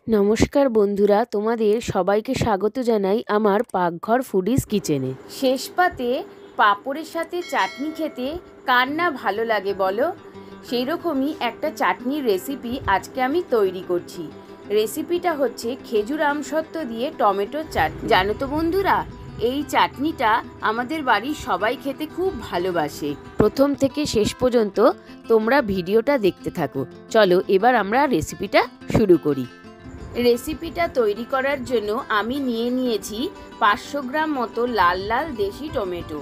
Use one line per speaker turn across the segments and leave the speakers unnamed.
নমস্কার বন্ধুরা, তোমাদের সবাইকে স্বাগত জানাই আমার পাকঘর ফুডিজ কিচেনে। শেষ পাতে পাঁপড়ের সাথে চাটনি খেতে কার না ভালো লাগে বলো? সেই রকমই একটা চাটনির রেসিপি আজকে আমি তৈরি করছি। রেসিপিটা হচ্ছে খেজুর আমসত্ত্ব দিয়ে টমেটোর চাটনি। জানো তো বন্ধুরা, এই চাটনিটা আমাদের বাড়ির সবাই খেতে খুব ভালোবাসে। প্রথম থেকে শেষ পর্যন্ত তোমরা ভিডিওটা দেখতে থাকো। চলো এবার আমরা রেসিপিটা শুরু করি। রেসিপিটা তৈরি করার জন্য আমি নিয়েছি 500 গ্রাম মতো লাল লাল দেশি টমেটো।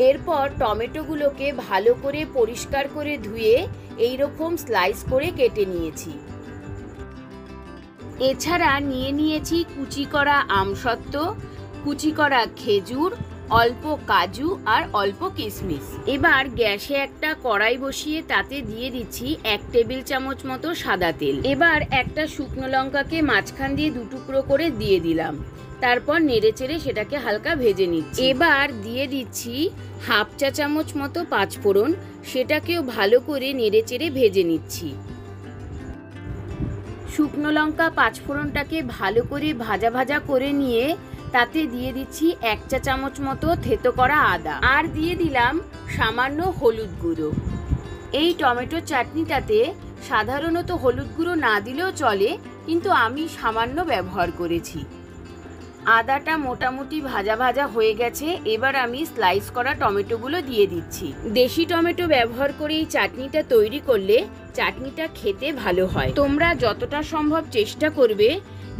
এরপর টমেটোগুলোকে ভালো করে পরিষ্কার করে ধুয়ে এইরকম স্লাইস করে কেটে নিয়েছি। এছাড়া নিয়েছি কুচি করা আমসত্ত্ব, কুচি করা খেজুর, অল্প কাজু আর অল্প কিশমিশ। এবার গ্যাসে একটা কড়াই বসিয়ে তাতে দিয়ে দিচ্ছি 1 টেবিল চামচ মতো সাদা তেল। এবার একটা শুকনো লঙ্কাকে মাঝখান দিয়ে 2 টুকরো করে দিয়ে দিলাম। তারপর নেড়েচেড়ে সেটাকে হালকা ভেজে নিচ্ছি। এবার দিয়ে দিচ্ছি 1/2 চা চামচ মতো পাঁচফোড়ন, সেটাকেও ভালো করে নেড়েচেড়ে ভেজে নিচ্ছি। শুকনো লঙ্কা পাঁচফোড়নটাকে ভালো করে ভাজা ভাজা করে নিয়ে তাতে দিয়ে দিচ্ছি 1 চা চামচ মতো থেতো করা আদা, আর দিয়ে দিলাম সামান্য হলুদ গুঁড়ো। এই টমেটো চাটনিটাতে সাধারণত হলুদ গুঁড়ো না দিলেও চলে, কিন্তু আমি সামান্য ব্যবহার করেছি। আদাটা মোটামুটি ভাজা ভাজা হয়ে গেছে। এবার আমি স্লাইস করা টমেটোগুলো দিয়ে দিচ্ছি। দেশি টমেটো ব্যবহার করে এই চাটনিটা তৈরি করলে চাটনিটা খেতে ভালো হয়। তোমরা যতটা সম্ভব চেষ্টা করবে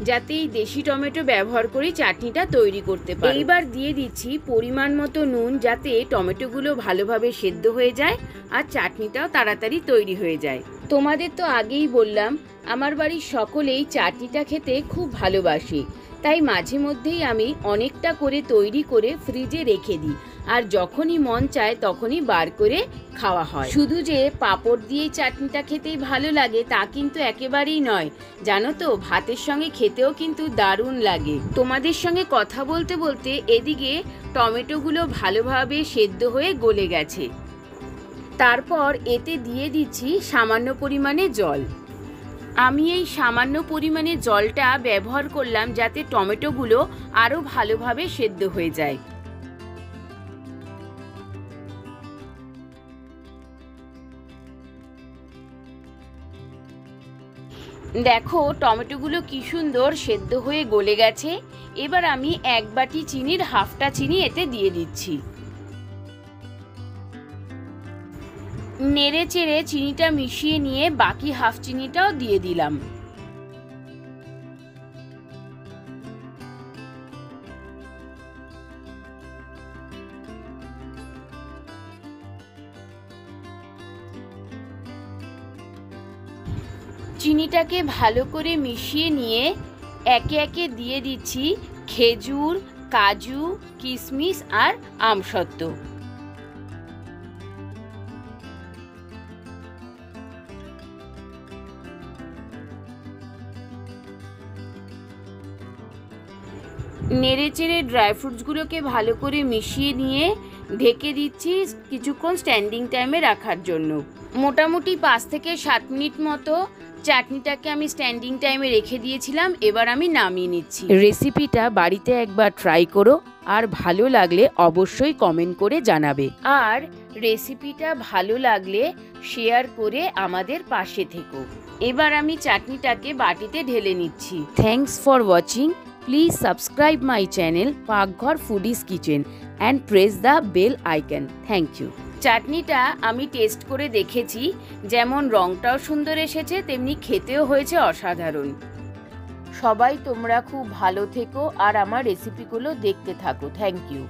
যাতে এই দেশি টমেটো ব্যবহার করে চাটনিটা তৈরি করতে পারো। এইবার দিয়ে দিচ্ছি পরিমাণ মতো নুন, যাতে টমেটোগুলো ভালোভাবে সেদ্ধ হয়ে যায় আর চাটনিটাও তাড়াতাড়ি তৈরি হয়ে যায়। তোমাদের তো আগেই বললাম আমার বাড়ির সকলেই চাটনিটা খেতে খুব ভালোবাসে, তাই মাঝে মধ্যেই আমি অনেকটা করে তৈরি করে ফ্রিজে রেখে দিই, আর যখনই মন চায় তখনই বার করে খাওয়া হয়। শুধু যে পাঁপড় দিয়ে চাটনিটা খেতেই ভালো লাগে তা কিন্তু একেবারেই নয়, জানো তো, ভাতের সঙ্গে খেতেও কিন্তু দারুণ লাগে। তোমাদের সঙ্গে কথা বলতে বলতে এদিকে টমেটোগুলো ভালোভাবে সেদ্ধ হয়ে গলে গেছে। তারপর এতে দিয়ে দিচ্ছি সামান্য পরিমাণে জল। আমি এই সামান্য পরিমাণে জলটা ব্যবহার করলাম যাতে টমেটোগুলো আরও ভালোভাবে সেদ্ধ হয়ে যায়। দেখো টমেটোগুলো কি সুন্দর সেদ্ধ হয়ে গলে গেছে। এবার আমি 1 বাটি চিনির 1/2টা চিনি এতে দিয়ে দিচ্ছি। নেড়ে চেড়ে চিনিটা মিশিয়ে নিয়ে বাকি 1/2 চিনিটাও দিয়ে দিলাম। চিনিটাকে ভালো করে মিশিয়ে নিয়ে একে একে দিয়ে দিচ্ছি খেজুর, কাজু, কিশমিশ আর আমসত্ত্ব। নেড়েচেড়ে ড্রাই ফ্রুটসগুলোকে ভালো করে মিশিয়ে নিয়ে ঢেকে দিচ্ছি কিছুক্ষণ স্ট্যান্ডিং টাইমে রাখার জন্য। মোটামুটি 5 থেকে 7 মিনিট মতো চাটনিটাকে আমি স্ট্যান্ডিং টাইমে রেখে দিয়েছিলাম। এবার আমি নামিয়ে নিচ্ছি। রেসিপিটা বাড়িতে একবার ট্রাই করো, আর ভালো লাগলে অবশ্যই কমেন্ট করে জানাবে। আর রেসিপিটা ভালো লাগলে শেয়ার করে আমাদের পাশে থেকো। এবার আমি চাটনিটাকে বাটিতে ঢেলে নিচ্ছি। Thanks for watching. Please subscribe my channel Pakghor Foodies Kitchen and press the bell icon. Thank you. চাটনিটা আমি টেস্ট করে দেখেছি, যেমন রংটাও সুন্দর এসেছে তেমনি খেতেও হয়েছে অসাধারণ। সবাই তোমরা খুব ভালো থেকো আর আমার রেসিপিগুলো দেখতে থাকো। Thank you.